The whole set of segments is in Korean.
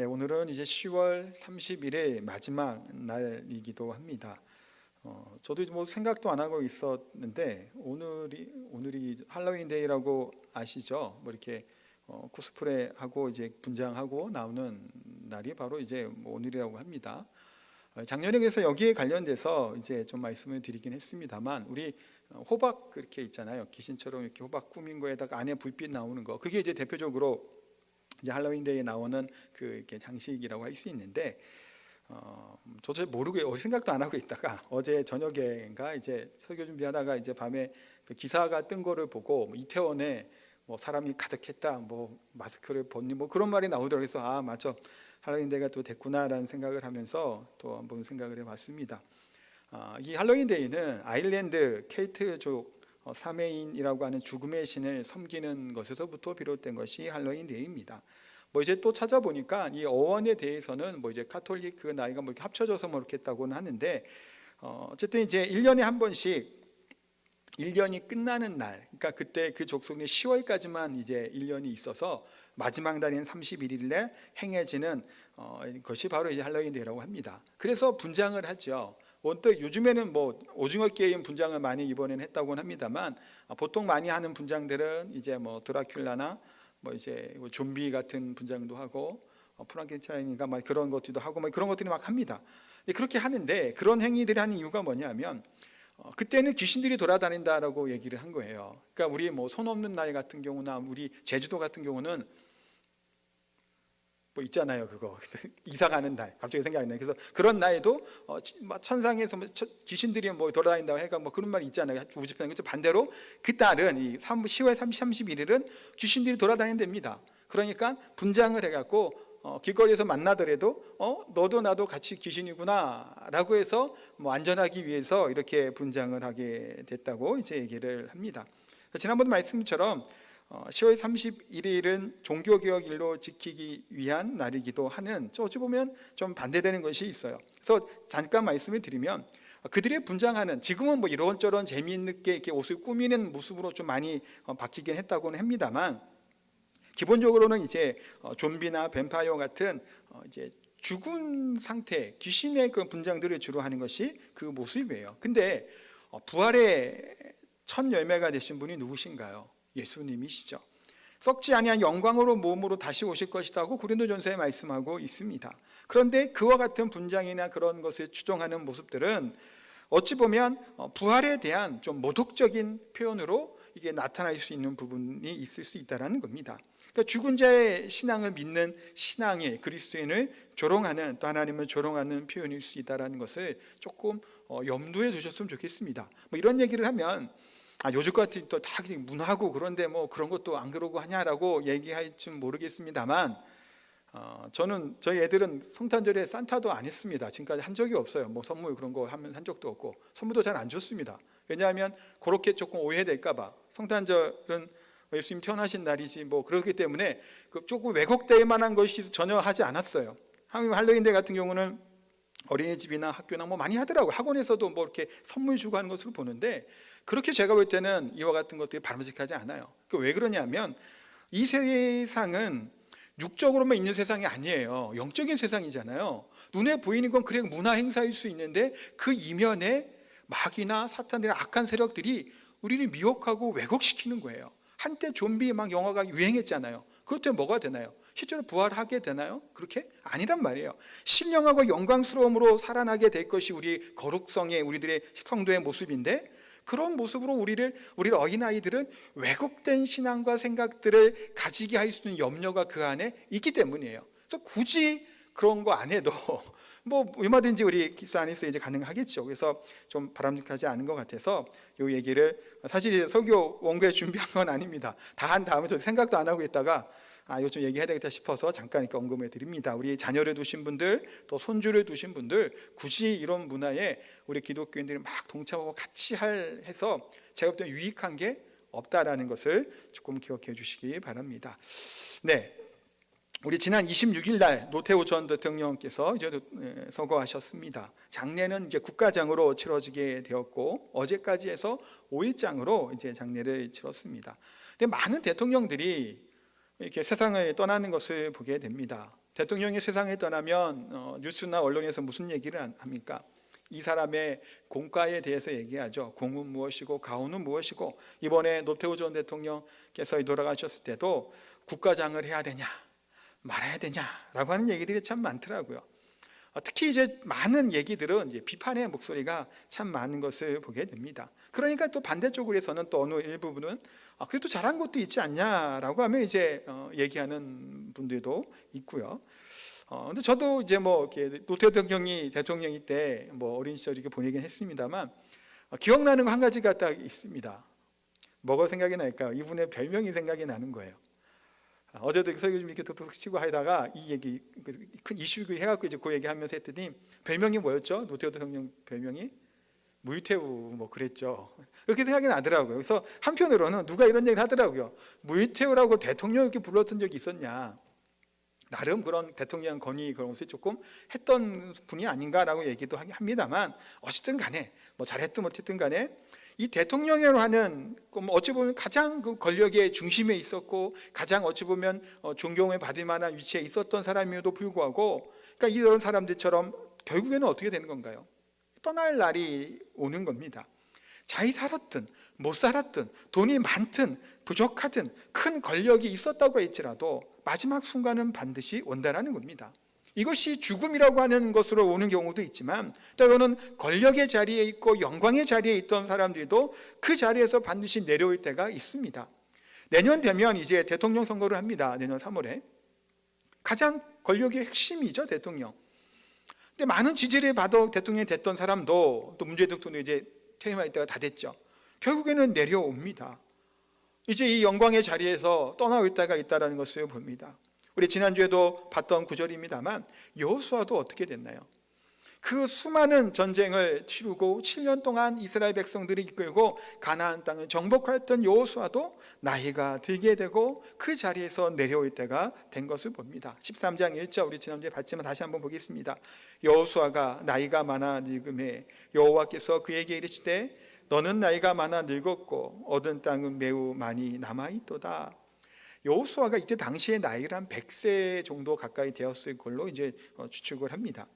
네, 오늘은 이제 10월 30일의 마지막 날이기도 합니다. 저도 뭐 생각도 안 하고 있었는데 오늘이 할로윈 데이라고 아시죠? 뭐 이렇게 코스프레 하고 이제 분장하고 나오는 날이 바로 이제 뭐 오늘이라고 합니다. 작년에 그래서 여기에 관련돼서 이제 좀 말씀을 드리긴 했습니다만, 우리 호박 그렇게 있잖아요. 귀신처럼 이렇게 호박 꾸민 거에다가 안에 불빛 나오는 거, 그게 이제 대표적으로 이제 할로윈데이에 나오는 그 이렇게 장식이라고 할 수 있는데, 저도 잘 모르고 생각도 안 하고 있다가 어제 저녁에인가 이제 설교 준비하다가 이제 밤에 그 기사가 뜬 거를 보고 뭐 이태원에 뭐 사람이 가득했다, 뭐 마스크를 벗니, 뭐 그런 말이 나오더라고요. 그래서 아 맞죠, 할로윈데이가 또 됐구나라는 생각을 하면서 또 한번 생각을 해봤습니다. 이 할로윈데이는 아일랜드 케이트족 사메인이라고 하는 죽음의 신을 섬기는 것에서부터 비롯된 것이 할로윈데이입니다. 뭐 이제 또 찾아보니까 이 어원에 대해서는 뭐 이제 카톨릭 그 나이가 뭐 이렇게 합쳐져서 뭐 이렇게 했다고는 하는데, 어쨌든 이제 1년에 한 번씩 1년이 끝나는 날, 그러니까 그때 그 족속이 10월까지만 이제 1년이 있어서 마지막 날인 31일에 행해지는 것이 바로 이제 할로윈데이라고 합니다. 그래서 분장을 하죠. 또 요즘에는 뭐 오징어 게임 분장을 많이 이번에는 했다고는 합니다만, 보통 많이 하는 분장들은 이제 뭐 드라큘라나 뭐 이제 좀비 같은 분장도 하고 프랑켄슈타인인가 막 그런 것들도 하고 막 그런 것들이 막 합니다. 그렇게 하는데, 그런 행위들을 하는 이유가 뭐냐면 그때는 귀신들이 돌아다닌다라고 얘기를 한 거예요. 그러니까 우리 뭐 손 없는 날 같은 경우나 우리 제주도 같은 경우는 뭐 있잖아요, 그거 이사 가는 날 갑자기 생각이 나요. 그래서 그런 날에도 천상에서 귀신들이 뭐 돌아다닌다고 해가 뭐 그런 말이 있잖아요. 우주편. 그래서 반대로 그 달은 이 10월 31일은 귀신들이 돌아다닌답니다. 그러니까 분장을 해갖고 길거리에서 만나더라도 너도 나도 같이 귀신이구나 라고 해서 뭐 안전하기 위해서 이렇게 분장을 하게 됐다고 이제 얘기를 합니다. 지난번 말씀처럼 10월 31일은 종교개혁일로 지키기 위한 날이기도 하는, 어찌 보면 좀 반대되는 것이 있어요. 그래서 잠깐 말씀을 드리면, 그들의 분장하는, 지금은 뭐 이런저런 재미있게 이렇게 옷을 꾸미는 모습으로 좀 많이 바뀌긴 했다고는 합니다만, 기본적으로는 이제 좀비나 뱀파이어 같은 이제 죽은 상태, 귀신의 그 분장들을 주로 하는 것이 그 모습이에요. 근데 부활의 첫 열매가 되신 분이 누구신가요? 예수님이시죠. 썩지 아니한 영광으로 몸으로 다시 오실 것이라고 고린도전서에 말씀하고 있습니다. 그런데 그와 같은 분장이나 그런 것을 추종하는 모습들은 어찌 보면 부활에 대한 좀 모독적인 표현으로 이게 나타날 수 있는 부분이 있을 수 있다는 겁니다. 그러니까 죽은 자의 신앙을 믿는 신앙의 그리스도인을 조롱하는, 또 하나님을 조롱하는 표현일 수 있다는 것을 조금 염두에 두셨으면 좋겠습니다. 뭐 이런 얘기를 하면 요즘같이 또 다 문화고 그런데 뭐 그런 것도 안 그러고 하냐라고 얘기할지 모르겠습니다만, 저는 저희 애들은 성탄절에 산타도 안 했습니다. 지금까지 한 적이 없어요. 뭐 선물 그런 거 하면 한 적도 없고 선물도 잘 안 줬습니다. 왜냐하면 그렇게 조금 오해될까 봐. 성탄절은 예수님 태어나신 날이지 뭐 그렇기 때문에 조금 왜곡될 만한 것이 전혀 하지 않았어요. 할로윈데이 같은 경우는 어린이집이나 학교나 뭐 많이 하더라고요. 학원에서도 뭐 이렇게 선물 주고 하는 것으로 보는데, 그렇게 제가 볼 때는 이와 같은 것들이 바람직하지 않아요. 왜 그러냐면 이 세상은 육적으로만 있는 세상이 아니에요. 영적인 세상이잖아요. 눈에 보이는 건 그냥 문화 행사일 수 있는데, 그 이면에 마귀나 사탄이나 악한 세력들이 우리를 미혹하고 왜곡시키는 거예요. 한때 좀비 막 영화가 유행했잖아요. 그것 때문에 뭐가 되나요? 실제로 부활하게 되나요? 그렇게? 아니란 말이에요. 신령하고 영광스러움으로 살아나게 될 것이 우리 거룩성의, 우리들의 성도의 모습인데, 그런 모습으로 우리 어린아이들은 왜곡된 신앙과 생각들을 가지게 할 수 있는 염려가 그 안에 있기 때문이에요. 그래서 굳이 그런 거 안 해도 뭐 얼마든지 우리 기스 안에서 이제 가능하겠죠. 그래서 좀 바람직하지 않은 것 같아서 이 얘기를, 사실 설교 원고에 준비한 건 아닙니다. 다 한 다음에 저 생각도 안 하고 있다가 요즘 얘기해야 되겠다 싶어서 잠깐 이렇게 언급해 드립니다. 우리 자녀를 두신 분들, 또 손주를 두신 분들, 굳이 이런 문화에 우리 기독교인들이 막 동참하고 같이 해서 제가 볼 때 유익한 게 없다라는 것을 조금 기억해 주시기 바랍니다. 네, 우리 지난 26일 날 노태우 전 대통령께서 이제 서거하셨습니다. 장례는 이제 국가장으로 치러지게 되었고, 어제까지 해서 5일장으로 이제 장례를 치렀습니다. 근데 많은 대통령들이 이렇게 세상을 떠나는 것을 보게 됩니다. 대통령이 세상에 떠나면 뉴스나 언론에서 무슨 얘기를 합니까? 이 사람의 공과에 대해서 얘기하죠. 공은 무엇이고 가훈은 무엇이고, 이번에 노태우 전 대통령께서 돌아가셨을 때도 국가장을 해야 되냐 말아야 되냐라고 하는 얘기들이 참 많더라고요. 특히 이제 많은 얘기들은 이제 비판의 목소리가 참 많은 것을 보게 됩니다. 그러니까 또 반대쪽으로 해서는 또 어느 일부분은 그래도 잘한 것도 있지 않냐라고 하면 이제 얘기하는 분들도 있고요. 근데 저도 이제 뭐 이렇게 노태우 대통령이 때 뭐 어린 시절 이렇게 보내긴 했습니다만 기억나는 거 한 가지가 딱 있습니다. 뭐가 생각이 날까요? 이분의 별명이 생각이 나는 거예요. 어제도 설교 좀 이렇게 툭툭 치고 하다가 이 얘기 큰 이슈 해갖고 이제 그 얘기하면서 했더니 별명이 뭐였죠? 노태우 대통령 별명이 무유태우 뭐 그랬죠. 그렇게 생각이 나더라고요. 그래서 한편으로는 누가 이런 얘기를 하더라고요. 무유태우라고 대통령 이렇게 불렀던 적이 있었냐? 나름 그런 대통령 건의 그런 것을 조금 했던 분이 아닌가라고 얘기도 합니다만, 어쨌든 간에 뭐 잘했든 못했든 간에 이 대통령이라고 하는 어찌 보면 가장 그 권력의 중심에 있었고 가장 어찌 보면 존경을 받을 만한 위치에 있었던 사람임에도 불구하고, 그러니까 이런 사람들처럼 결국에는 어떻게 되는 건가요? 떠날 날이 오는 겁니다. 잘 살았든 못 살았든 돈이 많든 부족하든 큰 권력이 있었다고 할지라도 마지막 순간은 반드시 온다라는 겁니다. 이것이 죽음이라고 하는 것으로 오는 경우도 있지만, 때로는 권력의 자리에 있고 영광의 자리에 있던 사람들도 그 자리에서 반드시 내려올 때가 있습니다. 내년 되면 이제 대통령 선거를 합니다. 내년 3월에 가장 권력의 핵심이죠, 대통령. 근데 많은 지지를 받아 대통령이 됐던 사람도, 또 문재인 대통령이 이제 퇴임할 때가 다 됐죠. 결국에는 내려옵니다. 이제 이 영광의 자리에서 떠나올 때가 있다는 것을 봅니다. 우리 지난주에도 봤던 구절입니다만 여호수아도 어떻게 됐나요? 그 수많은 전쟁을 치르고 7년 동안 이스라엘 백성들이 이끌고 가나안 땅을 정복하였던 여호수아도 나이가 들게 되고 그 자리에서 내려올 때가 된 것을 봅니다. 13장 1절 우리 지난주에 봤지만 다시 한번 보겠습니다. 여호수아가 나이가 많아 늙음에 여호와께서 그에게 이르시되 너는 나이가 많아 늙었고 얻은 땅은 매우 많이 남아있도다. 여호수아가 이때 당시의 나이를 한 100세 정도 가까이 되었을 걸로 이제 추측을 합니다.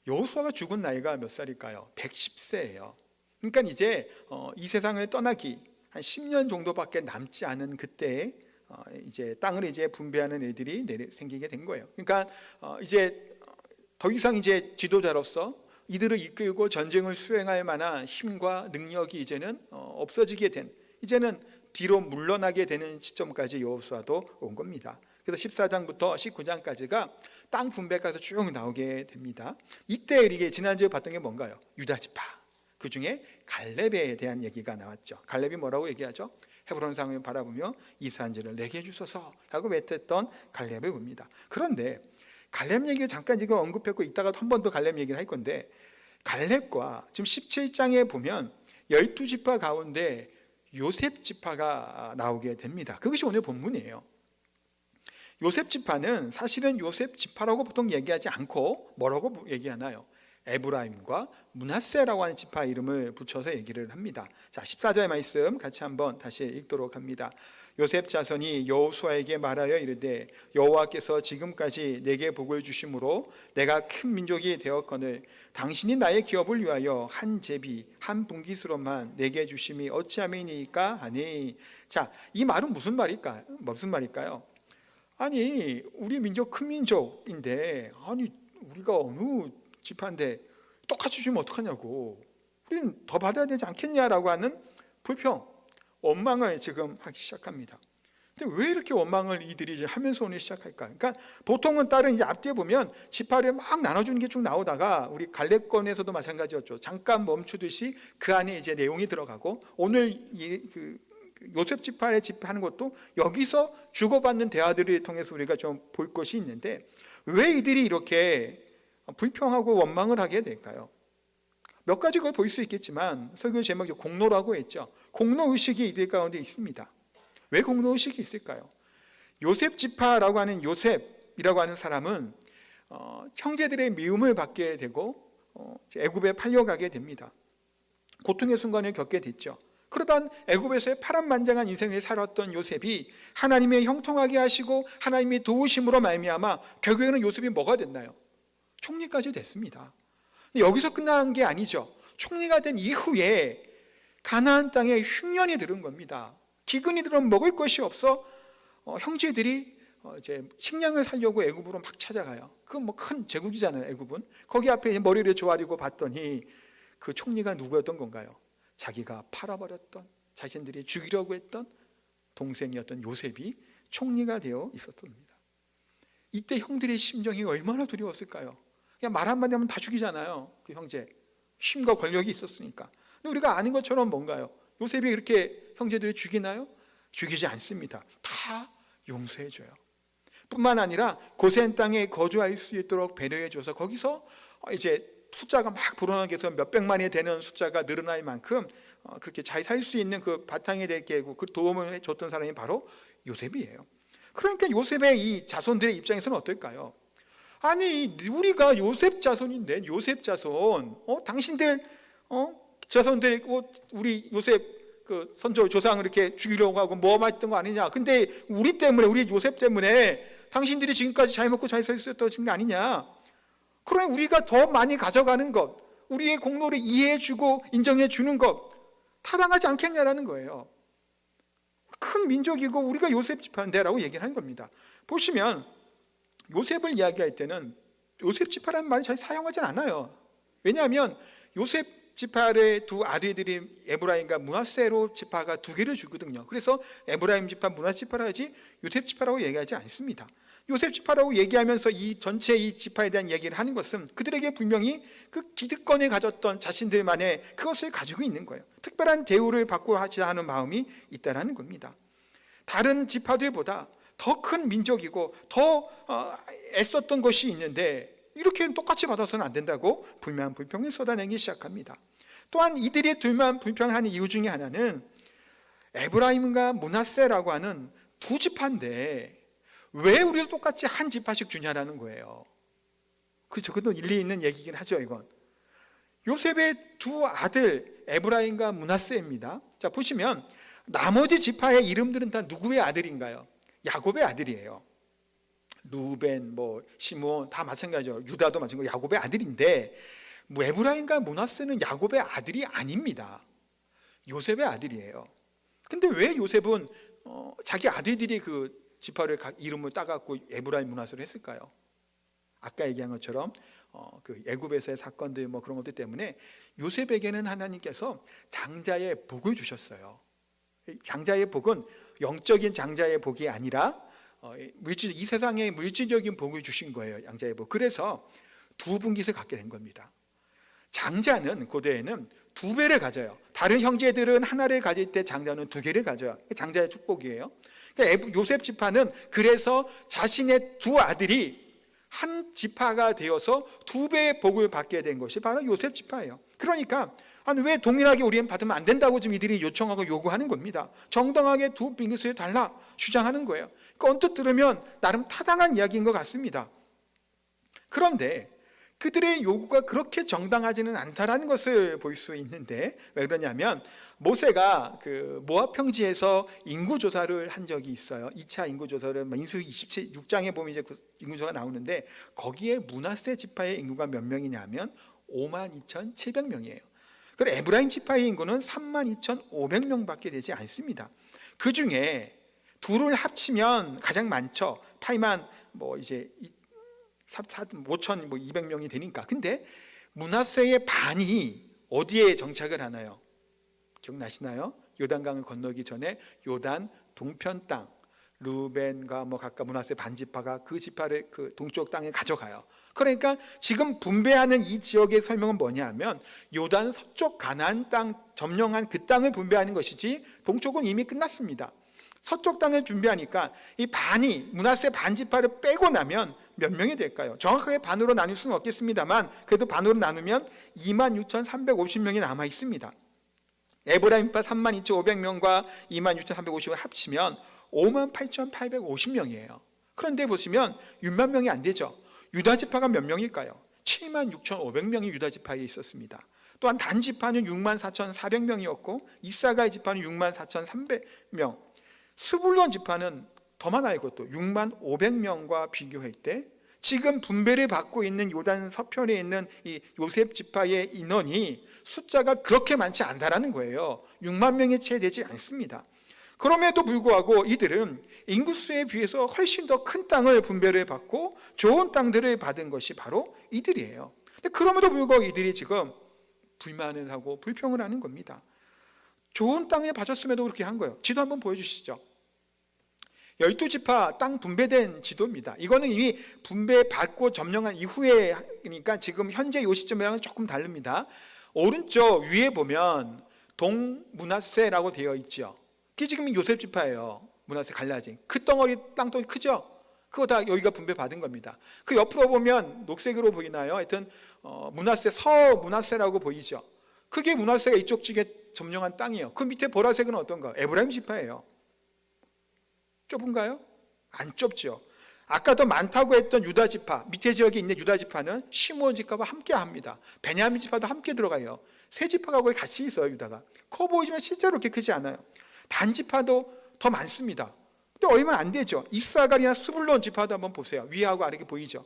여호수아가 죽은 나이가 몇 살일까요? 110세예요. 그러니까 이제 이 세상을 떠나기 한 10년 정도밖에 남지 않은 그때에 이제 땅을 이제 분배하는 일들이 생기게 된 거예요. 그러니까 이제 더 이상 이제 지도자로서 이들을 이끌고 전쟁을 수행할 만한 힘과 능력이 이제는 없어지게 된, 이제는 뒤로 물러나게 되는 시점까지 여호수아도 온 겁니다. 그래서 14장부터 19장까지가 땅 분배까지 쭉 나오게 됩니다. 이때 이게 지난주에 봤던 게 뭔가요? 유다 지파. 그 중에 갈렙에 대한 얘기가 나왔죠. 갈렙이 뭐라고 얘기하죠? 헤브론 상을 바라보며 이스라엘을 내게 주소서라고 맺었던 갈렙을 봅니다. 그런데 갈렙 얘기 잠깐 지금 언급했고 이따가 한 번 더 갈렙 얘기를 할 건데, 갈렙과 지금 17장에 보면 12지파 가운데 요셉 지파가 나오게 됩니다. 그것이 오늘 본문이에요. 요셉 지파는 사실은 요셉 지파라고 보통 얘기하지 않고 뭐라고 얘기하나요? 에브라임과 므낫세라고 하는 지파 이름을 붙여서 얘기를 합니다. 자, 14절 말씀 같이 한번 다시 읽도록 합니다. 요셉 자손이 여호수아에게 말하여 이르되 여호와께서 지금까지 내게 복을 주심으로 내가 큰 민족이 되었거늘 당신이 나의 기업을 위하여 한 제비 한 분깃으로만 내게 주심이 어찌함이니까 하니. 자, 이 말은 무슨 말일까요? 아니, 우리 민족 큰 민족인데, 아니 우리가 어느 지파인데 똑같이 주면 어떡하냐고, 우리는 더 받아야 되지 않겠냐라고 하는 불평, 원망을 지금 하기 시작합니다. 근데 왜 이렇게 원망을 이들이 이제 하면서 오늘 시작할까? 그러니까 보통은 다른 이제 앞뒤에 보면 지파를 막 나눠주는 게 쭉 나오다가 우리 갈렙권에서도 마찬가지였죠. 잠깐 멈추듯이 그 안에 이제 내용이 들어가고, 오늘 그 요셉 지파에 집하는 것도 여기서 주고받는 대화들을 통해서 우리가 좀 볼 것이 있는데, 왜 이들이 이렇게 불평하고 원망을 하게 될까요? 몇 가지가 볼 수 있겠지만 설교 제목이 공로라고 했죠. 공로의식이 이들 가운데 있습니다. 왜 공로의식이 있을까요? 요셉 지파라고 하는 요셉이라고 하는 사람은 형제들의 미움을 받게 되고 애굽에 팔려가게 됩니다. 고통의 순간을 겪게 됐죠. 그러던 애굽에서의 파란만장한 인생을 살았던 요셉이 하나님의 형통하게 하시고 하나님의 도우심으로 말미암아 결국에는 요셉이 뭐가 됐나요? 총리까지 됐습니다. 근데 여기서 끝난 게 아니죠. 총리가 된 이후에 가나안 땅에 흉년이 들은 겁니다. 기근이 들어면 먹을 것이 없어 형제들이 이제 식량을 살려고 애굽으로 막 찾아가요. 그 뭐 큰 제국이잖아요, 애굽은. 거기 앞에 머리를 조아리고 봤더니 그 총리가 누구였던 건가요? 자기가 팔아버렸던, 자신들이 죽이려고 했던 동생이었던 요셉이 총리가 되어 있었습니다. 이때 형들의 심정이 얼마나 두려웠을까요? 그냥 말 한마디 하면 다 죽이잖아요, 그 형제. 힘과 권력이 있었으니까. 근데 우리가 아는 것처럼 뭔가요? 요셉이 그렇게 형제들을 죽이나요? 죽이지 않습니다. 다 용서해줘요. 뿐만 아니라 고센 땅에 거주할 수 있도록 배려해줘서 거기서 이제 숫자가 막 불어나게 해서 몇백만이 되는 숫자가 늘어날 만큼 그렇게 잘 살 수 있는 그 바탕이 되게 하고 그 도움을 해줬던 사람이 바로 요셉이에요. 그러니까 요셉의 이 자손들의 입장에서는 어떨까요? 아니, 우리가 요셉 자손인데, 요셉 자손, 당신들 자손들 우리 요셉 그 선조 조상을 이렇게 죽이려고 하고 모함했던 거 아니냐? 근데 우리 때문에, 우리 요셉 때문에 당신들이 지금까지 잘 먹고 잘 살 수 있었던 거 아니냐? 그러면 우리가 더 많이 가져가는 것, 우리의 공로를 이해해주고 인정해주는 것 타당하지 않겠냐라는 거예요. 큰 민족이고 우리가 요셉 지파인데라고 얘기를 하는 겁니다. 보시면 요셉을 이야기할 때는 요셉 지파라는 말을 잘 사용하지 않아요. 왜냐하면 요셉 지파의 두 아들들이 에브라임과 므낫세로 지파가 두 개를 주거든요. 그래서 에브라임 지파, 므낫세 지파라 하지 요셉 지파라고 얘기하지 않습니다. 요셉 지파라고 얘기하면서 이 전체 이 지파에 대한 얘기를 하는 것은 그들에게 분명히 그 기득권을 가졌던 자신들만의 그것을 가지고 있는 거예요. 특별한 대우를 받고 하자 하는 마음이 있다는 겁니다. 다른 지파들보다 더 큰 민족이고 더 애썼던 것이 있는데 이렇게 똑같이 받아서는 안 된다고 불만 불평을 쏟아내기 시작합니다. 또한 이들이 불만 불평하는 이유 중에 하나는 에브라임과 므낫세라고 하는 두 지파인데 왜 우리도 똑같이 한 지파씩 주냐라는 거예요. 그렇죠. 그것도 일리 있는 얘기긴 하죠, 이건. 요셉의 두 아들 에브라임과 므낫세입니다. 자, 보시면 나머지 지파의 이름들은 다 누구의 아들인가요? 야곱의 아들이에요. 루벤, 시므온 다 마찬가지죠. 유다도 마찬가지고 야곱의 아들인데 에브라임과 므낫세는 야곱의 아들이 아닙니다. 요셉의 아들이에요. 근데 왜 요셉은 자기 아들들이 그 지파를 이름을 따갖고 에브라임 므낫세로 했을까요? 아까 얘기한 것처럼 그 애굽에서의 사건들 그런 것들 때문에 요셉에게는 하나님께서 장자의 복을 주셨어요. 장자의 복은 영적인 장자의 복이 아니라 이 세상의 물질적인 복을 주신 거예요. 장자의 복. 그래서 두 분깃을 갖게 된 겁니다. 장자는 고대에는 두 배를 가져요. 다른 형제들은 하나를 가질 때 장자는 두 개를 가져요. 장자의 축복이에요. 그러니까 요셉 지파는 그래서 자신의 두 아들이 한 지파가 되어서 두 배의 복을 받게 된 것이 바로 요셉 지파예요. 그러니까 왜 동일하게 우리는 받으면 안 된다고 지금 이들이 요청하고 요구하는 겁니다. 정당하게 두 빙깃을 달라 주장하는 거예요. 그러니까 언뜻 들으면 나름 타당한 이야기인 것 같습니다. 그런데 그들의 요구가 그렇게 정당하지는 않다라는 것을 볼 수 있는데 왜 그러냐면 모세가 그 모압 평지에서 인구 조사를 한 적이 있어요. 2차 인구 조사를 민수기 26장에 보면 이제 그 인구 조사가 나오는데 거기에 므낫세 지파의 인구가 몇 명이냐면 52,700명이에요. 그리고 에브라임 지파의 인구는 32,500명밖에 되지 않습니다. 그 중에 둘을 합치면 가장 많죠. 8만 이제 5,200명이 되니까. 근데 므낫세의 반이 어디에 정착을 하나요? 기억나시나요? 요단강을 건너기 전에 요단 동편 땅, 루벤과 각각 므낫세 반지파가 그 지파를 그 동쪽 땅에 가져가요. 그러니까 지금 분배하는 이 지역의 설명은 뭐냐면 요단 서쪽 가나안 땅 점령한 그 땅을 분배하는 것이지 동쪽은 이미 끝났습니다. 서쪽 땅을 분배하니까 이 반이 므낫세 반지파를 빼고 나면 몇 명이 될까요? 정확하게 반으로 나눌 수는 없겠습니다만 그래도 반으로 나누면 26,350명이 남아 있습니다. 에브라임파 32,500명과 26,350을 합치면 58,850명이에요. 그런데 보시면 6만 명이 안 되죠. 유다 지파가 몇 명일까요? 76,500명이 유다 지파에 있었습니다. 또한 단 지파는 64,400명이었고 이사가의 지파는 64,300명, 스불론 지파는 더 많아요. 이것도 65,500명과 비교할 때 지금 분배를 받고 있는 요단 서편에 있는 이 요셉 지파의 인원이 숫자가 그렇게 많지 않다라는 거예요. 6만 명에 채 되지 않습니다. 그럼에도 불구하고 이들은 인구수에 비해서 훨씬 더 큰 땅을 분배를 받고 좋은 땅들을 받은 것이 바로 이들이에요. 근데 그럼에도 불구하고 이들이 지금 불만을 하고 불평을 하는 겁니다. 좋은 땅에 받았음에도 그렇게 한 거예요. 지도 한번 보여주시죠. 12지파 땅 분배된 지도입니다. 이거는 이미 분배받고 점령한 이후에, 그러니까 지금 현재 이 시점이랑은 조금 다릅니다. 오른쪽 위에 보면 동므낫세라고 되어 있죠. 그게 지금 요셉 지파예요. 므낫세 갈라진 그 덩어리 땅덩이 크죠? 그거 다 여기가 분배받은 겁니다. 그 옆으로 보면 녹색으로 보이나요? 하여튼 므낫세, 서므낫세라고 보이죠? 그게 므낫세가 이쪽 쪽에 점령한 땅이에요. 그 밑에 보라색은 어떤가? 에브라임 지파예요. 좁은가요? 안 좁죠. 아까 더 많다고 했던 유다 지파, 밑에 지역에 있는 유다 지파는 시므온 지파와 함께 합니다. 베냐민 지파도 함께 들어가요. 세 지파가 거기 같이 있어요. 유다가 커 보이지만 실제로 그렇게 크지 않아요. 단 지파도 더 많습니다. 근데 얼마 안 되죠. 이사갈이나 스불론 지파도 한번 보세요. 위하고 아래게 보이죠.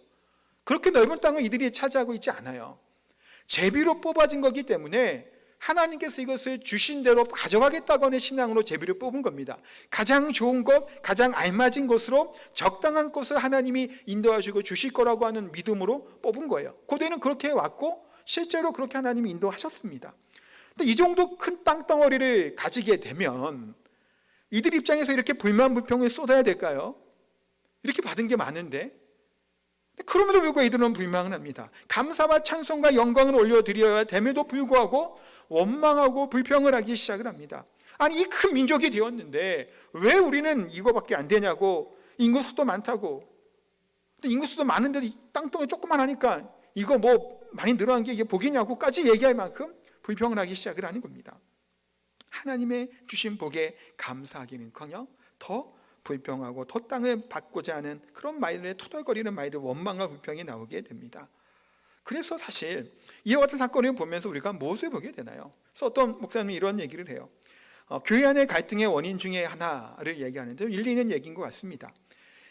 그렇게 넓은 땅을 이들이 차지하고 있지 않아요. 제비로 뽑아진 거기 때문에 하나님께서 이것을 주신 대로 가져가겠다고 하는 신앙으로 제비를 뽑은 겁니다. 가장 좋은 것, 가장 알맞은 것으로 적당한 것을 하나님이 인도하시고 주실 거라고 하는 믿음으로 뽑은 거예요. 고대는 그렇게 해왔고 실제로 그렇게 하나님이 인도하셨습니다. 근데 이 정도 큰 땅덩어리를 가지게 되면 이들 입장에서 이렇게 불만 불평을 쏟아야 될까요? 이렇게 받은 게 많은데 그럼에도 불구하고 이들은 불만을 합니다. 감사와 찬송과 영광을 올려드려야 됨에도 불구하고 원망하고 불평을 하기 시작을 합니다. 아니 이 큰 민족이 되었는데 왜 우리는 이거밖에 안 되냐고, 인구수도 많다고. 근데 인구수도 많은데 땅덩이 조그만 하니까 이거 뭐 많이 늘어난 게 이게 복이냐고까지 얘기할 만큼 불평을 하기 시작을 하는 겁니다. 하나님의 주신 복에 감사하기는커녕 더 불평하고 더 땅을 받고자 하는 그런 말들에 투덜거리는 말들, 원망과 불평이 나오게 됩니다. 그래서 사실 이와 같은 사건을 보면서 우리가 무엇을 보게 되나요? 그래서 어떤 목사님이 이런 얘기를 해요. 교회 안의 갈등의 원인 중에 하나를 얘기하는데 일리 있는 얘기인 것 같습니다.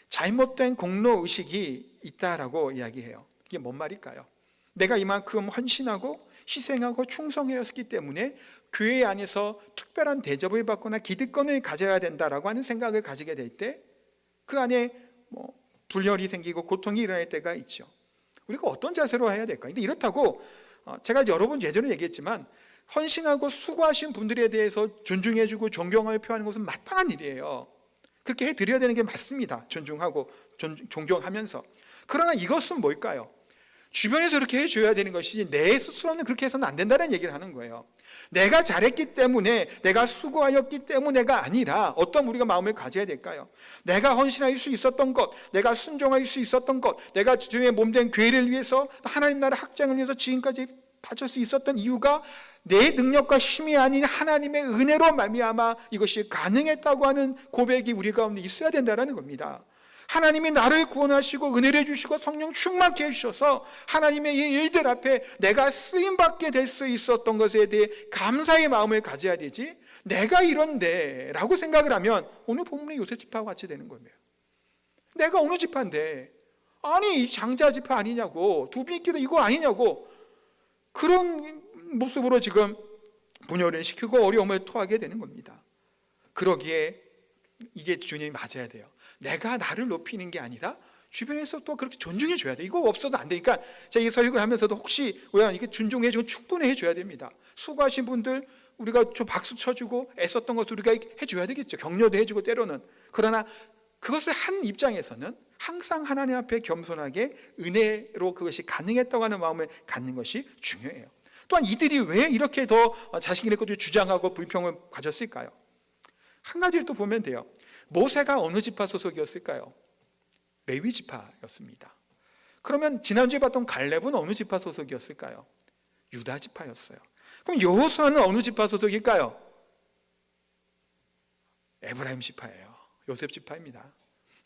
잘못된 공로의식이 있다라고 이야기해요. 이게 뭔 말일까요? 내가 이만큼 헌신하고 희생하고 충성하였기 때문에 교회 안에서 특별한 대접을 받거나 기득권을 가져야 된다라고 하는 생각을 가지게 될 때 그 안에 분열이 생기고 고통이 일어날 때가 있죠. 우리가 어떤 자세로 해야 될까? 근데 이렇다고 제가 여러 번 예전에 얘기했지만 헌신하고 수고하신 분들에 대해서 존중해주고 존경을 표하는 것은 마땅한 일이에요. 그렇게 해드려야 되는 게 맞습니다. 존중하고 존경하면서. 그러나 이것은 뭘까요? 주변에서 그렇게 해줘야 되는 것이지 내 스스로는 그렇게 해서는 안 된다는 얘기를 하는 거예요. 내가 잘했기 때문에, 내가 수고하였기 때문에가 아니라 어떤 우리가 마음을 가져야 될까요? 내가 헌신할 수 있었던 것, 내가 순종할 수 있었던 것, 내가 주님의 몸된 교회를 위해서 하나님 나라 확장을 위해서 지금까지 바칠 수 있었던 이유가 내 능력과 힘이 아닌 하나님의 은혜로 말미암아 이것이 가능했다고 하는 고백이 우리 가운데 있어야 된다는 겁니다. 하나님이 나를 구원하시고 은혜를 주시고 성령 충만케 해주셔서 하나님의 이 일들 앞에 내가 쓰임받게 될 수 있었던 것에 대해 감사의 마음을 가져야 되지, 내가 이런데 라고 생각을 하면 오늘 본문의 요셉 지파와 같이 되는 거예요. 내가 어느 지파인데, 아니 장자 지파 아니냐고, 두비끼리 이거 아니냐고, 그런 모습으로 지금 분열을 시키고 어려움을 토하게 되는 겁니다. 그러기에 이게 주님이 맞아야 돼요. 내가 나를 높이는 게 아니라 주변에서 또 그렇게 존중해 줘야 돼. 이거 없어도 안 되니까 제가 이 설교를 하면서도 혹시 왜 이게 존중해 주고 충분히 해줘야 됩니다. 수고하신 분들 우리가 좀 박수 쳐주고 애썼던 것을 우리가 해줘야 되겠죠. 격려도 해주고 때로는. 그러나 그것을 한 입장에서는 항상 하나님 앞에 겸손하게 은혜로 그것이 가능했다고 하는 마음을 갖는 것이 중요해요. 또한 이들이 왜 이렇게 더 자신의 것을 주장하고 불평을 가졌을까요? 한 가지를 또 보면 돼요. 모세가 어느 지파 소속이었을까요? 레위 지파였습니다. 그러면 지난주에 봤던 갈렙은 어느 지파 소속이었을까요? 유다 지파였어요. 그럼 여호수아는 어느 지파 소속일까요? 에브라임 지파예요. 요셉 지파입니다.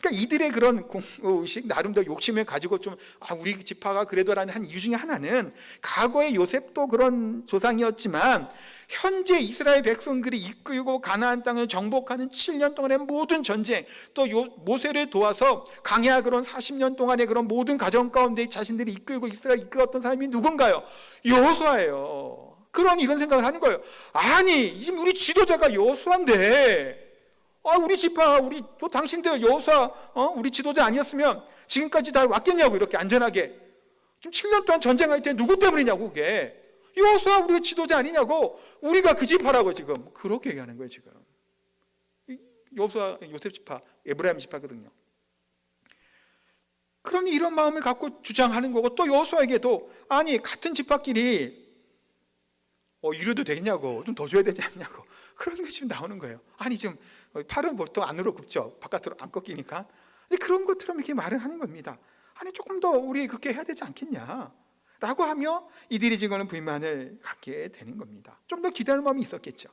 그러니까 이들의 그런 공의식, 나름대로 욕심을 가지고 좀 우리 지파가 그래도라는 한 이유 중에 하나는, 과거의 요셉도 그런 조상이었지만 현재 이스라엘 백성들이 이끌고 가나안 땅을 정복하는 7년 동안의 모든 전쟁, 또 모세를 도와서 광야 그런 40년 동안의 그런 모든 가정 가운데 자신들이 이끌고 이스라엘 이끌었던 사람이 누군가요? 여호수아예요. 그런 이런 생각을 하는 거예요. 아니, 우리 지도자가 여호수아인데, 우리 지파, 또 당신들 여호수아, 우리 지도자 아니었으면 지금까지 다 왔겠냐고, 이렇게 안전하게. 지금 7년 동안 전쟁할 때 누구 때문이냐고, 그게. 여호수아 우리가 지도자 아니냐고, 우리가 그 지파라고 지금 그렇게 얘기하는 거예요. 지금 여호수아 요셉 지파, 에브라임 지파거든요. 그러니 이런 마음을 갖고 주장하는 거고, 또 여호수아에게도 아니 같은 지파끼리 이래도 되겠냐고, 좀 더 줘야 되지 않냐고, 그런 게 지금 나오는 거예요. 아니 지금 팔은 보통 안으로 굽죠, 바깥으로 안 꺾이니까. 그런 것처럼 이렇게 말을 하는 겁니다. 아니 조금 더 우리 그렇게 해야 되지 않겠냐 라고 하며 이들이 지금은 불만을 갖게 되는 겁니다. 좀 더 기다릴 마음이 있었겠죠.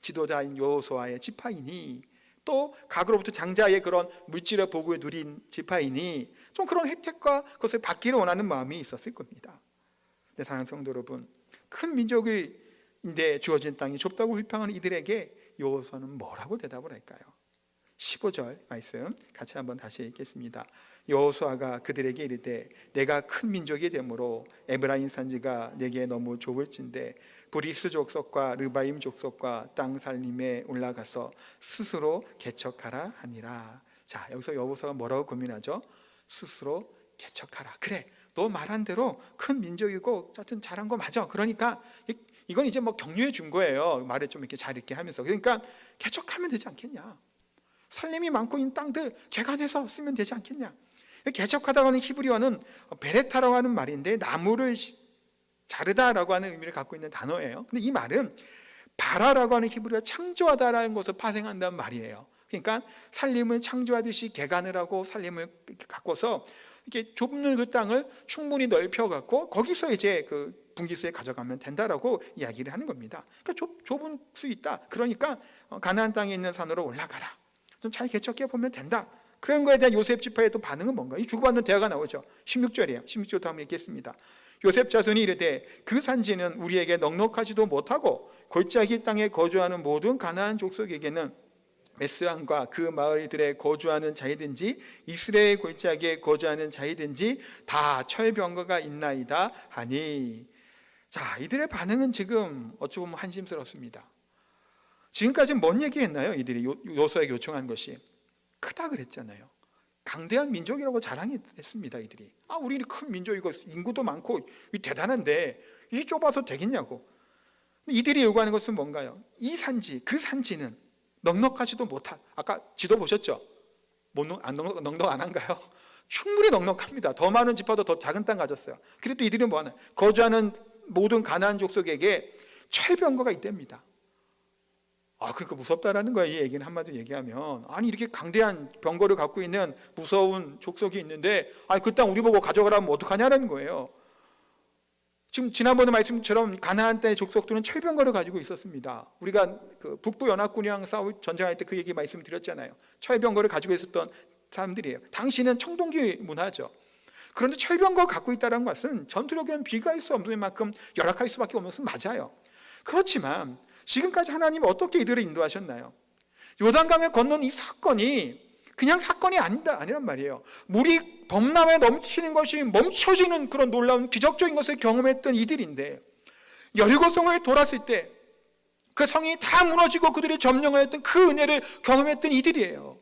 지도자인 여호수아의 지파이니, 또 각으로부터 장자의 그런 물질의 복을 누린 지파이니 좀 그런 혜택과 그것을 받기를 원하는 마음이 있었을 겁니다. 네, 사랑하는 성도 여러분, 큰 민족인데 주어진 땅이 좁다고 불평하는 이들에게 여호수아는 뭐라고 대답을 할까요? 15절 말씀 같이 한번 다시 읽겠습니다. 여호수아가 그들에게 이르되 내가 큰 민족이 되므로 에브라임 산지가 내게 너무 좁을진대 브리스 족속과 르바임 족속과 땅 살림에 올라가서 스스로 개척하라 하니라. 자, 여기서 여호수아가 뭐라고 고민하죠? 스스로 개척하라. 그래, 너 말한 대로 큰 민족이고 하여튼 잘한 거 맞아. 그러니까 이건 이제 뭐 격려해 준 거예요. 말을 좀 이렇게 잘 읽게 하면서. 그러니까 개척하면 되지 않겠냐, 살림이 많고 있는 땅들 개간해서 쓰면 되지 않겠냐. 개척하다고 하는 히브리어는 베레타라고 하는 말인데 나무를 자르다라고 하는 의미를 갖고 있는 단어예요. 근데 이 말은 바라라고 하는 히브리어 창조하다라는 것을 파생한다는 말이에요. 그러니까 살림을 창조하듯이 개간을 하고 살림을 갖고서 이렇게 좁은 그 땅을 충분히 넓혀 갖고 거기서 이제 그 분기수에 가져가면 된다라고 이야기를 하는 겁니다. 그러니까 좁은 수 있다. 그러니까 가나안 땅에 있는 산으로 올라가라. 좀 잘 개척해 보면 된다. 그런 거에 대한 요셉 지파의 또 반응은 뭔가? 이 주고받는 대화가 나오죠. 16절이에요. 16절도 한번 읽겠습니다. 요셉 자손이 이르되 그 산지는 우리에게 넉넉하지도 못하고 골짜기 땅에 거주하는 모든 가나안 족속에게는 메스안과 그 마을들에 거주하는 자이든지 이스라엘 골짜기에 거주하는 자이든지 다 철병거가 있나이다 하니. 자, 이들의 반응은 지금 어찌 보면 한심스럽습니다. 지금까지 뭔 얘기했나요? 이들이 여호수아에게 요청한 것이 크다 그랬잖아요. 강대한 민족이라고 자랑했습니다. 이들이 우리는 큰 민족이고 인구도 많고 대단한데 이 좁아서 되겠냐고. 이들이 요구하는 것은 뭔가요? 이 산지, 그 산지는 넉넉하지도 못한, 아까 지도 보셨죠? 넉넉 안 한가요? 충분히 넉넉합니다. 더 많은 지파도 더 작은 땅 가졌어요. 그래도 이들이 뭐하나? 거주하는 모든 가나안 족속에게 철병거가 있답니다. 그러니까 무섭다라는 거예요. 이 얘기는 한마디로 얘기하면, 아니 이렇게 강대한 병거를 갖고 있는 무서운 족속이 있는데 그 땅 우리 보고 가져가라면 어떡하냐라는 거예요. 지금 지난번에 말씀처럼 가나안 땅의 족속들은 철병거를 가지고 있었습니다. 우리가 그 북부 연합군이랑 전쟁할 때 그 얘기 말씀드렸잖아요. 철병거를 가지고 있었던 사람들이에요. 당시는 청동기 문화죠. 그런데 철병거를 갖고 있다는 것은 전투력에는 비교할 수 없는 만큼 열악할 수밖에 없는 것은 맞아요. 그렇지만 지금까지 하나님이 어떻게 이들을 인도하셨나요? 요단강을 건넌 이 사건이 그냥 사건이 아니란 말이에요. 물이 범람에 넘치는 것이 멈춰지는 그런 놀라운 기적적인 것을 경험했던 이들인데, 여리고성을 돌았을 때 그 성이 다 무너지고 그들이 점령하였던 그 은혜를 경험했던 이들이에요.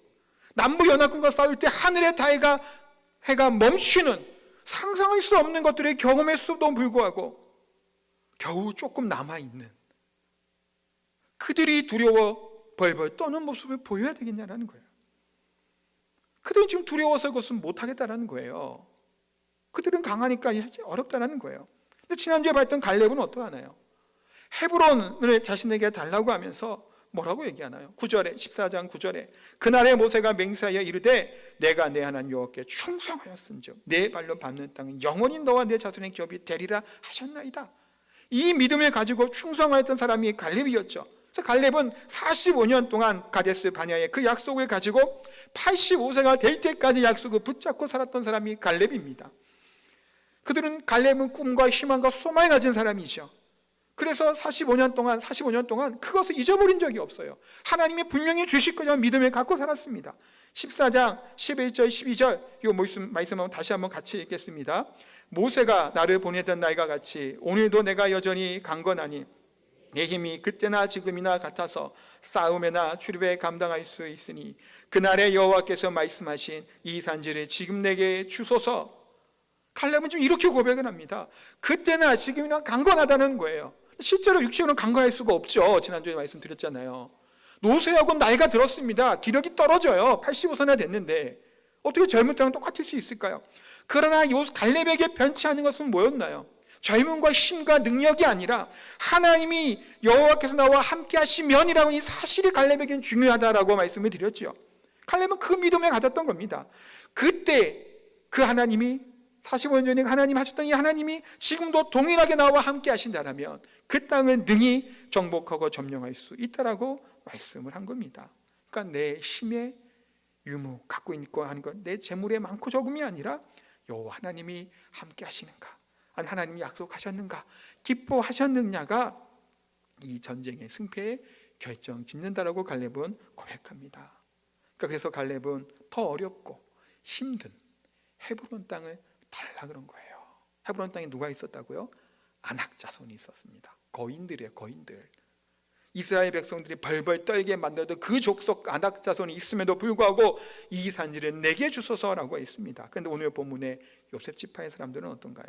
남부 연합군과 싸울 때 하늘의 해가 멈추는, 상상할 수 없는 것들을 경험했음에도 불구하고 겨우 조금 남아있는 그들이 두려워 벌벌 떠는 모습을 보여야 되겠냐라는 거예요. 그들은 지금 두려워서 그것은 못하겠다라는 거예요. 그들은 강하니까 어렵다라는 거예요. 근데 지난주에 봤던 갈렙은 어떠하나요? 헤브론을 자신에게 달라고 하면서 뭐라고 얘기하나요? 9절에, 14장 9절에 그날에 모세가 맹세하여 이르되 내가 내 하나님 여호와께 충성하였은즉 내 발로 밟는 땅은 영원히 너와 내 자손의 기업이 되리라 하셨나이다. 이 믿음을 가지고 충성하였던 사람이 갈렙이었죠. 그래서 갈렙은 45년 동안 가데스 바네아의 그 약속을 가지고 85세가 될 때까지 약속을 붙잡고 살았던 사람이 갈렙입니다. 그들은 갈렙은 꿈과 희망과 소망을 가진 사람이죠. 그래서 45년 동안 그것을 잊어버린 적이 없어요. 하나님이 분명히 주실 거라는 믿음을 갖고 살았습니다. 14장 11절 12절 이 말씀을 다시 한번 같이 읽겠습니다. 모세가 나를 보내던 날과 같이 오늘도 내가 여전히 강건하니 내 힘이 그때나 지금이나 같아서 싸움에나 출입에 감당할 수 있으니 그날에 여호와께서 말씀하신 이 산지를 지금 내게 주소서. 갈렙은 좀 이렇게 고백을 합니다. 그때나 지금이나 강건하다는 거예요. 실제로 육체로는 강건할 수가 없죠. 지난주에 말씀드렸잖아요. 노쇠하고 나이가 들었습니다. 기력이 떨어져요. 85세나 됐는데 어떻게 젊을 때랑 똑같을 수 있을까요? 그러나 갈렙에게 변치 않은 것은 뭐였나요? 젊음과 힘과 능력이 아니라 하나님이 여호와께서 나와 함께 하시면이라고 이 사실이 갈렙에게는 중요하다라고 말씀을 드렸죠. 갈렙은 그 믿음을 가졌던 겁니다. 그때 그 하나님이 45년 전에 하나님 하셨던 이 하나님이 지금도 동일하게 나와 함께 하신다면 그 땅은 능히 정복하고 점령할 수 있다라고 말씀을 한 겁니다. 그러니까 내 힘의 유무 갖고 있고 하는 것, 내 재물의 많고 적음이 아니라 여호와 하나님이 함께 하시는가, 아니 하나님이 약속하셨는가, 기뻐하셨느냐가 이 전쟁의 승패에 결정 짓는다라고 갈렙은 고백합니다. 그러니까 그래서 갈렙은 더 어렵고 힘든 헤브론 땅을 달라 그런 거예요. 헤브론 땅에 누가 있었다고요? 아낙 자손이 있었습니다. 거인들이에요, 거인들. 이스라엘 백성들이 벌벌 떨게 만들어도 그 족속 아낙 자손이 있음에도 불구하고 이 산지를 내게 주소서라고 했습니다. 그런데 오늘 본문의 요셉 지파의 사람들은 어떤가요?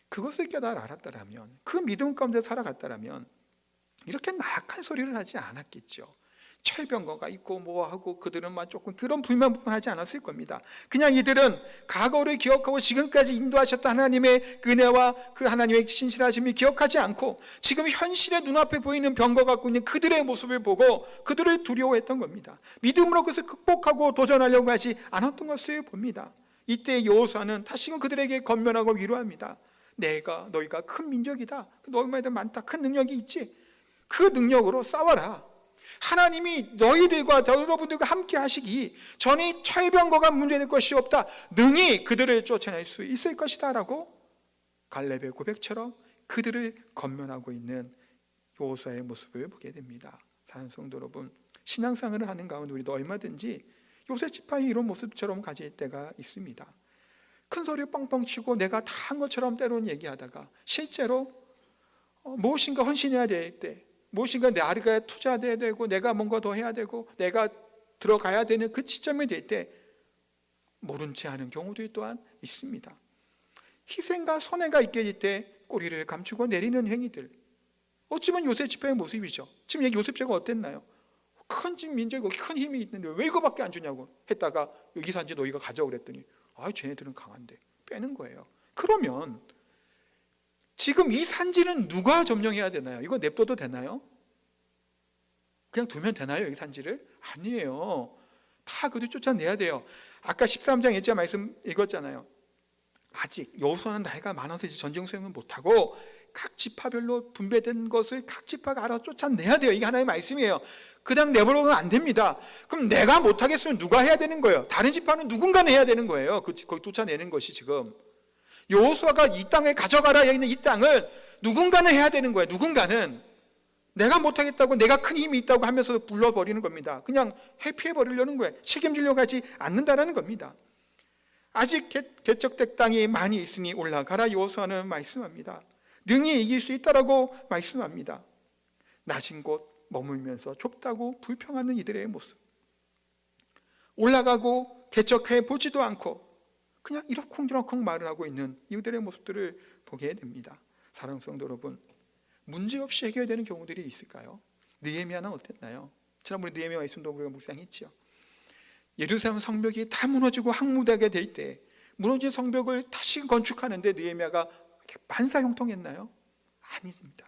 그것을 깨달아 알았다라면, 그 믿음 가운데 살아갔다라면 이렇게 나약한 소리를 하지 않았겠죠. 철병거가 있고 뭐하고 그들은 조금 그런 불만하지 않았을 겁니다. 그냥 이들은 과거를 기억하고 지금까지 인도하셨던 하나님의 은혜와 그 하나님의 신실하심을 기억하지 않고 지금 현실의 눈앞에 보이는 병거 갖고 있는 그들의 모습을 보고 그들을 두려워했던 겁니다. 믿음으로 그것을 극복하고 도전하려고 하지 않았던 것을 봅니다. 이때 여호수아는 다시금 그들에게 권면하고 위로합니다. 너희가 큰 민족이다. 너희만 많다. 큰 능력이 있지. 그 능력으로 싸워라. 하나님이 너희들과 여러분들과 함께 하시기 전에 철병거가 문제될 것이 없다. 능히 그들을 쫓아낼 수 있을 것이다 라고 갈렙의 고백처럼 그들을 권면하고 있는 여호수아의 모습을 보게 됩니다. 사랑하는 성도 여러분, 신앙생활을 하는 가운데 우리도 얼마든지 요셉 지파의 이런 모습처럼 가질 때가 있습니다. 큰 소리 뻥뻥 치고 내가 다 한 것처럼 때로는 얘기하다가 실제로 무엇인가 헌신해야 될 때, 무엇인가 내 아르가에 투자해야 되고 내가 뭔가 더 해야 되고 내가 들어가야 되는 그 지점이 될 때 모른 채 하는 경우도 또한 있습니다. 희생과 손해가 있게 될 때 꼬리를 감추고 내리는 행위들, 어찌 보면 요셉 지파의 모습이죠. 지금 요셉 지파가 어땠나요? 큰 민족이고 큰 힘이 있는데 왜 이거밖에 안 주냐고 했다가 여기 산지 너희가 가져오랬더니 쟤네들은 강한데 빼는 거예요. 그러면 지금 이 산지는 누가 점령해야 되나요? 이거 냅둬도 되나요? 그냥 두면 되나요? 이 산지를? 아니에요. 다 그들 쫓아내야 돼요. 아까 13장 1절 말씀 읽었잖아요. 아직 여호수아는 나이가 많아서 이제 전쟁 수행을 못하고 각 지파별로 분배된 것을 각 지파가 알아서 쫓아내야 돼요. 이게 하나의 말씀이에요. 그냥 내버려두면 안 됩니다. 그럼 내가 못하겠으면 누가 해야 되는 거예요? 다른 지파는 누군가는 해야 되는 거예요. 거기 쫓아내는 것이 지금 여호수아가 이 땅에 가져가라 있는 이 땅을 누군가는 해야 되는 거예요. 누군가는 내가 못하겠다고 내가 큰 힘이 있다고 하면서 불러버리는 겁니다. 그냥 회피해버리려는 거예요. 책임지려고 하지 않는다는 겁니다. 아직 개척된 땅이 많이 있으니 올라가라 여호수아는 말씀합니다. 능히 이길 수 있다라고 말씀합니다. 낮은 곳 머물면서 좁다고 불평하는 이들의 모습, 올라가고 개척해 보지도 않고 그냥 이러쿵저러쿵 말을 하고 있는 이들의 모습들을 보게 됩니다. 사랑하는 성도 여러분, 문제없이 해결되는 경우들이 있을까요? 느헤미야는 어땠나요? 지난번에 느헤미야 말씀도 우리가 묵상했죠. 예루살렘 성벽이 다 무너지고 황무되게 될 때 무너진 성벽을 다시 건축하는데 느헤미야가 반사형통했나요? 아니십니다.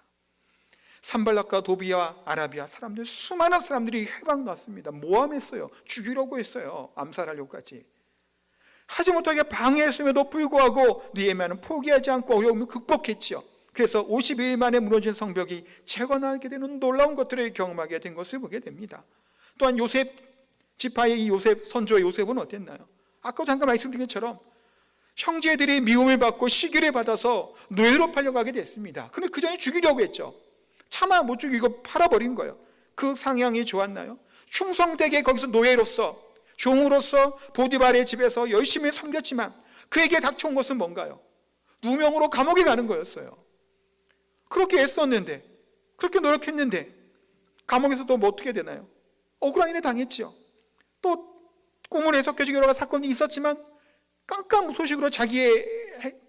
산발락과 도비와 아라비아 사람들, 수많은 사람들이 해방 났습니다. 모함했어요. 죽이려고 했어요. 암살하려고까지. 하지 못하게 방해했음에도 불구하고 느헤미야는 포기하지 않고 어려움을 극복했죠. 그래서 50일 만에 무너진 성벽이 재건하게 되는 놀라운 것들을 경험하게 된 것을 보게 됩니다. 또한 요셉 지파의 이 요셉 선조 요셉은 어땠나요? 아까 잠깐 말씀드린 것처럼 형제들이 미움을 받고 시기를 받아서 노예로 팔려가게 됐습니다. 근데 그 전에 죽이려고 했죠. 차마 못 죽이고 팔아버린 거예요. 그 상향이 좋았나요? 충성되게 거기서 노예로서 종으로서 보디발의 집에서 열심히 섬겼지만 그에게 닥쳐온 것은 뭔가요? 누명으로 감옥에 가는 거였어요. 그렇게 애썼는데, 그렇게 노력했는데 감옥에서 또 뭐 어떻게 되나요? 억울한 일에 당했죠. 또 꿈을 해석해주기 여러 가지 사건이 있었지만 깜깜무소식으로 자기의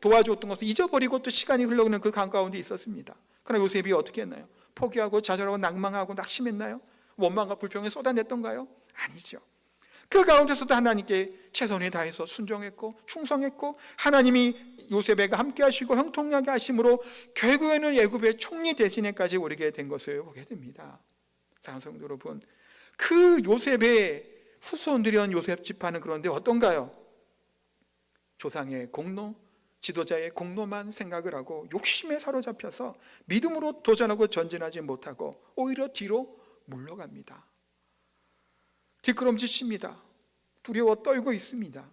도와주었던 것을 잊어버리고 또 시간이 흘러가는 그 가운데 있었습니다. 그러나 요셉이 어떻게 했나요? 포기하고 좌절하고 낭망하고 낙심했나요? 원망과 불평에 쏟아냈던가요? 아니죠. 그 가운데서도 하나님께 최선을 다해서 순종했고 충성했고 하나님이 요셉에게 함께 하시고 형통하게 하심으로 결국에는 애굽의 총리 대신에까지 오르게 된 것을 보게 됩니다. 사랑하는 성도 여러분, 그 요셉의 후손들이온 요셉 지파는 그런데 어떤가요? 조상의 공로, 지도자의 공로만 생각을 하고 욕심에 사로잡혀서 믿음으로 도전하고 전진하지 못하고 오히려 뒤로 물러갑니다. 뒷걸음질칩니다. 두려워 떨고 있습니다.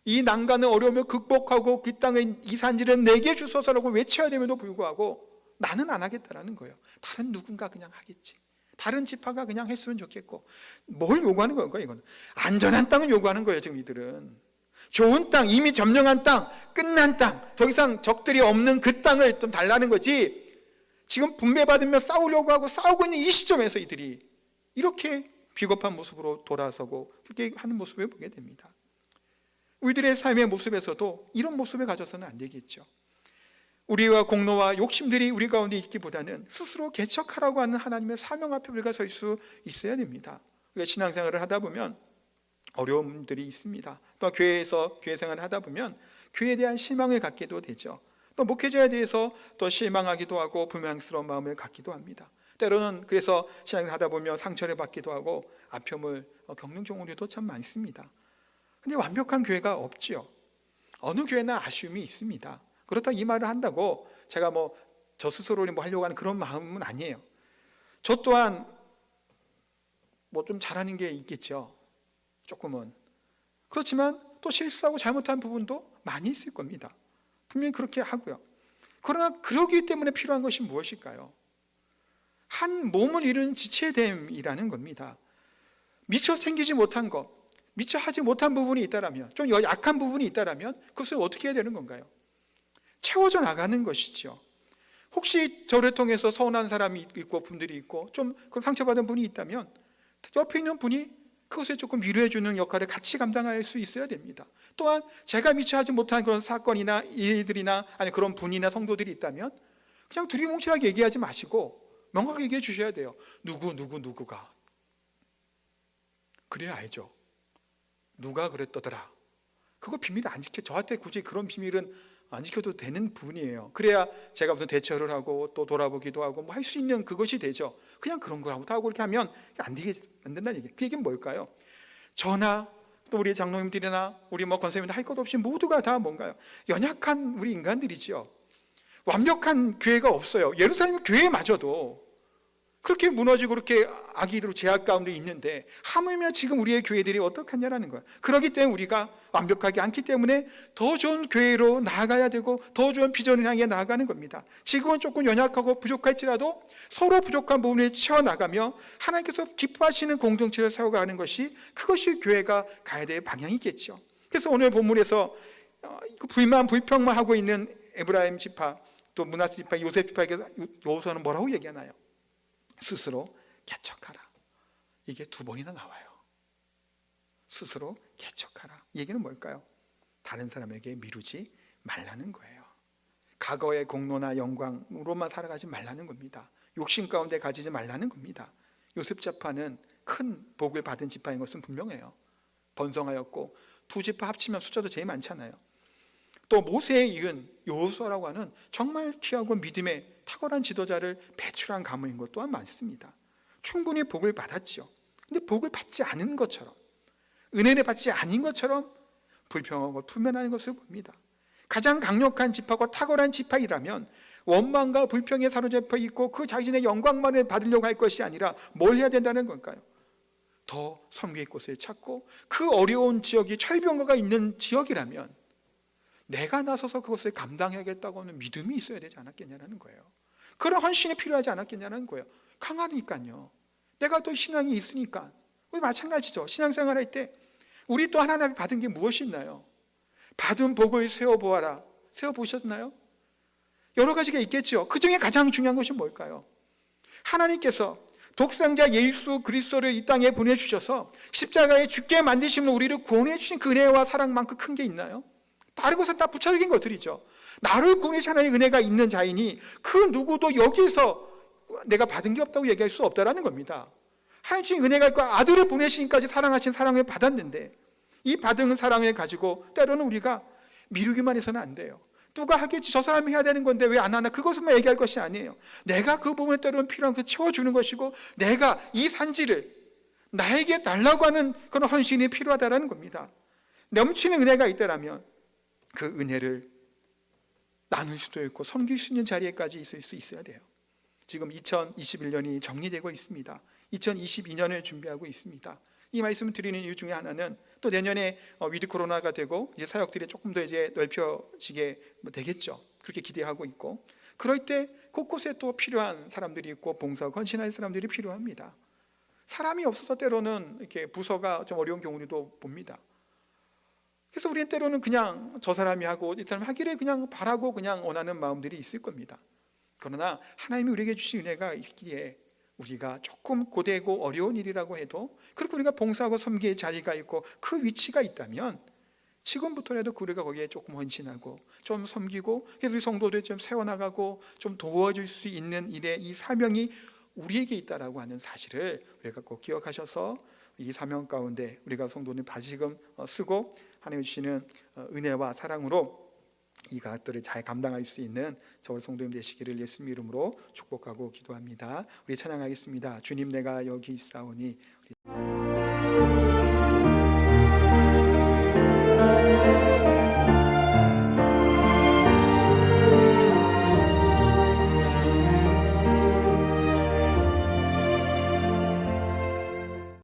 이 난간을 어려움을 극복하고 그 땅의 이 산지를 내게 주소서라고 외쳐야 됨에도 불구하고 나는 안 하겠다라는 거예요. 다른 누군가 그냥 하겠지. 다른 지파가 그냥 했으면 좋겠고. 뭘 요구하는 걸까요? 이건 안전한 땅을 요구하는 거예요. 지금 이들은 좋은 땅, 이미 점령한 땅, 끝난 땅, 더 이상 적들이 없는 그 땅을 좀 달라는 거지. 지금 분배받으며 싸우려고 하고 싸우고 있는 이 시점에서 이들이 이렇게 비겁한 모습으로 돌아서고 그렇게 하는 모습을 보게 됩니다. 우리들의 삶의 모습에서도 이런 모습을 가져서는 안 되겠죠. 우리와 공로와 욕심들이 우리 가운데 있기보다는 스스로 개척하라고 하는 하나님의 사명 앞에 우리가 설 수 있어야 됩니다. 우리가 신앙생활을 하다 보면 어려움들이 있습니다. 또 교회에서 교회 생활을 하다 보면 교회에 대한 실망을 갖게도 되죠. 또 목회자에 대해서 또 실망하기도 하고 불만스러운 마음을 갖기도 합니다. 때로는 그래서 신앙을 하다 보면 상처를 받기도 하고 아픔을 겪는 경우도 참 많습니다. 근데 완벽한 교회가 없지요. 어느 교회나 아쉬움이 있습니다. 그렇다고 이 말을 한다고 제가 저 스스로를 하려고 하는 그런 마음은 아니에요. 저 또한 좀 잘하는 게 있겠죠. 조금은. 그렇지만 또 실수하고 잘못한 부분도 많이 있을 겁니다. 분명히 그렇게 하고요. 그러나 그러기 때문에 필요한 것이 무엇일까요? 한 몸을 이루는 지체됨이라는 겁니다. 미처 생기지 못한 것, 미처 하지 못한 부분이 있다라면, 좀 약한 부분이 있다라면 그것을 어떻게 해야 되는 건가요? 채워져 나가는 것이죠. 혹시 저를 통해서 서운한 사람이 있고 분들이 있고 좀 상처받은 분이 있다면 옆에 있는 분이 그것을 조금 위로해 주는 역할을 같이 감당할 수 있어야 됩니다. 또한 제가 미처 하지 못한 그런 사건이나 일들이나 아니 그런 분이나 성도들이 있다면 그냥 두리뭉실하게 얘기하지 마시고 명확하게 얘기해 주셔야 돼요. 누구가 그래야 알죠. 누가 그랬더더라. 그거 비밀 안 지켜. 저한테 굳이 그런 비밀은 안 지켜도 되는 부분이에요. 그래야 제가 무슨 대처를 하고 또 돌아보기도 하고 할 수 있는 그것이 되죠. 그냥 그런 거라고 하고 이렇게 하면 안 된다는 얘기예요. 그 얘기는 뭘까요? 저나 또 우리 장로님들이나 우리 권사님들 할 것 없이 모두가 다 뭔가요? 연약한 우리 인간들이지요. 완벽한 교회가 없어요. 예루살렘 교회마저도 그렇게 무너지고 그렇게 악의로 제약 가운데 있는데 하물며 지금 우리의 교회들이 어떡하냐라는 거예요. 그렇기 때문에 우리가 완벽하지 않기 때문에 더 좋은 교회로 나아가야 되고 더 좋은 비전을 향해 나아가는 겁니다. 지금은 조금 연약하고 부족할지라도 서로 부족한 부분을 채워나가며 하나님께서 기뻐하시는 공동체를 세워가는 것이 그것이 교회가 가야 될 방향이겠죠. 그래서 오늘 본문에서 불만 불평만 하고 있는 에브라임 지파 또 므낫세 지파 요셉 지파에게 여호수아는 뭐라고 얘기하나요? 스스로 개척하라. 이게 2번이나 나와요. 스스로 개척하라. 이 얘기는 뭘까요? 다른 사람에게 미루지 말라는 거예요. 과거의 공로나 영광으로만 살아가지 말라는 겁니다. 욕심 가운데 가지지 말라는 겁니다. 요셉 지파는 큰 복을 받은 지파인 것은 분명해요. 번성하였고 2지파 합치면 숫자도 제일 많잖아요. 또 모세에 이은 여호수아라고 하는 정말 귀하고 믿음의 탁월한 지도자를 배출한 가문인 것 또한 많습니다. 충분히 복을 받았죠. 근데 복을 받지 않은 것처럼, 은혜를 받지 않은 것처럼 불평하고 불만하는 것을 봅니다. 가장 강력한 지파고 탁월한 지파이라면 원망과 불평에 사로잡혀 있고 그 자신의 영광만을 받으려고 할 것이 아니라 뭘 해야 된다는 걸까요? 더 섬기의 곳을 찾고 그 어려운 지역이 철병거가 있는 지역이라면 내가 나서서 그것을 감당해야겠다고 하는 믿음이 있어야 되지 않았겠냐는 거예요. 그런 헌신이 필요하지 않았겠냐는 거예요. 강하니까요. 내가 또 신앙이 있으니까. 우리 마찬가지죠. 신앙생활할 때 우리 또 하나님 받은 게 무엇이 있나요? 받은 복을 세어보아라. 세어보셨나요? 여러 가지가 있겠죠. 그 중에 가장 중요한 것이 뭘까요? 하나님께서 독생자 예수 그리스도를 이 땅에 보내주셔서 십자가에 죽게 만드심으로 우리를 구원해 주신 그 은혜와 사랑만큼 큰 게 있나요? 다른 것은 다 부차적인 것들이죠. 나를 구원하신 하나님의 은혜가 있는 자이니 그 누구도 여기서 내가 받은 게 없다고 얘기할 수 없다라는 겁니다. 하나님 주신 은혜가 있고 아들을 보내시기까지 사랑하신 사랑을 받았는데 이 받은 사랑을 가지고 때로는 우리가 미루기만 해서는 안 돼요. 누가 하겠지, 저 사람이 해야 되는 건데 왜 안 하나, 그것만 얘기할 것이 아니에요. 내가 그 부분에 때로는 필요한 것을 채워주는 것이고 내가 이 산지를 나에게 달라고 하는 그런 헌신이 필요하다는 겁니다. 넘치는 은혜가 있다면 그 은혜를 나눌 수도 있고 섬길 수 있는 자리에까지 있을 수 있어야 돼요. 지금 2021년이 정리되고 있습니다. 2022년을 준비하고 있습니다. 이 말씀을 드리는 이유 중에 하나는 또 내년에 위드 코로나가 되고 이제 사역들이 조금 더 이제 넓혀지게 되겠죠. 그렇게 기대하고 있고, 그럴 때 곳곳에 또 필요한 사람들이 있고 봉사하고 헌신할 사람들이 필요합니다. 사람이 없어서 때로는 이렇게 부서가 좀 어려운 경우도 봅니다. 그래서 우리는 때로는 그냥 저 사람이 하고 이 사람이 하기를 그냥 바라고 그냥 원하는 마음들이 있을 겁니다. 그러나 하나님이 우리에게 주신 은혜가 있기에 우리가 조금 고되고 어려운 일이라고 해도 그렇게 우리가 봉사하고 섬기의 자리가 있고 그 위치가 있다면 지금부터라도 우리가 거기에 조금 헌신하고 좀 섬기고, 그래서 우리 성도들 좀 세워나가고 좀 도와줄 수 있는 일에 이 사명이 우리에게 있다라고 하는 사실을 우리가 꼭 기억하셔서 이 사명 가운데 우리가 성도는 다시금 쓰고 하나님 주시는 은혜와 사랑으로 이 것들을 잘 감당할 수 있는 저와 성도님 되시기를 예수님 이름으로 축복하고 기도합니다. 우리 찬양하겠습니다. 주님 내가 여기 있사오니.